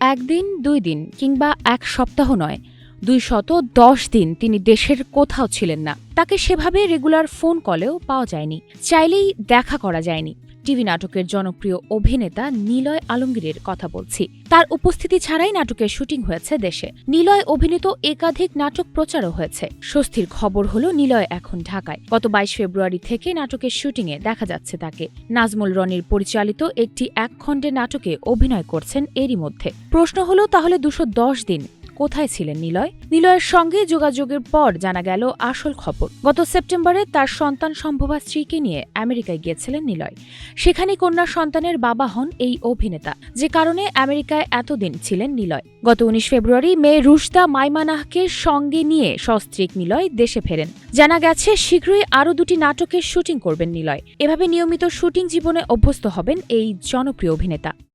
একদিন, ২ দিন কিংবা ১ সপ্তাহ নয়, ২১০ দিন তিনি দেশের কোথাও ছিলেন না। তাকে সেভাবে রেগুলার ফোন কলেও পাওয়া যায়নি, চাইলেই দেখা করা যায়নি। টিভি নাটকের জনপ্রিয় অভিনেতা নিলয় আলমগীরের কথা বলছি। তার উপস্থিতি ছাড়াই নাটকের শুটিং হয়েছে দেশে। নিলয় অভিনীত একাধিক নাটক প্রচারও হয়েছে। স্বস্তির খবর হলো নিলয় এখন ঢাকায়। গত ২২ ফেব্রুয়ারি থেকে নাটকের শুটিংয়ে দেখা যাচ্ছে তাকে। নাজমুল রনির পরিচালিত একটি ১ খণ্ডের নাটকে অভিনয় করছেন এরই মধ্যে। প্রশ্ন হলো, তাহলে ২১০ দিন কোথায় ছিলেন নিলয়? নিলয়ের সঙ্গে যোগাযোগের পর জানা গেল আসল খবর। গত সেপ্টেম্বরে তার সন্তান সম্ভবা স্ত্রীকে নিয়ে আমেরিকায় গিয়েছিলেন নিলয়। সেখানে কন্যা সন্তানের বাবা হন এই অভিনেতা, যে কারণে আমেরিকায় এতদিন ছিলেন নিলয়। গত ১৯ ফেব্রুয়ারি মেয়ে রুশদা মাইমানাহকে সঙ্গে নিয়ে সস্ত্রীক নিলয় দেশে ফেরেন। জানা গেছে শীঘ্রই আরও ২টি নাটকের শুটিং করবেন নিলয়। এভাবে নিয়মিত শুটিং জীবনে অভ্যস্ত হবেন এই জনপ্রিয় অভিনেতা।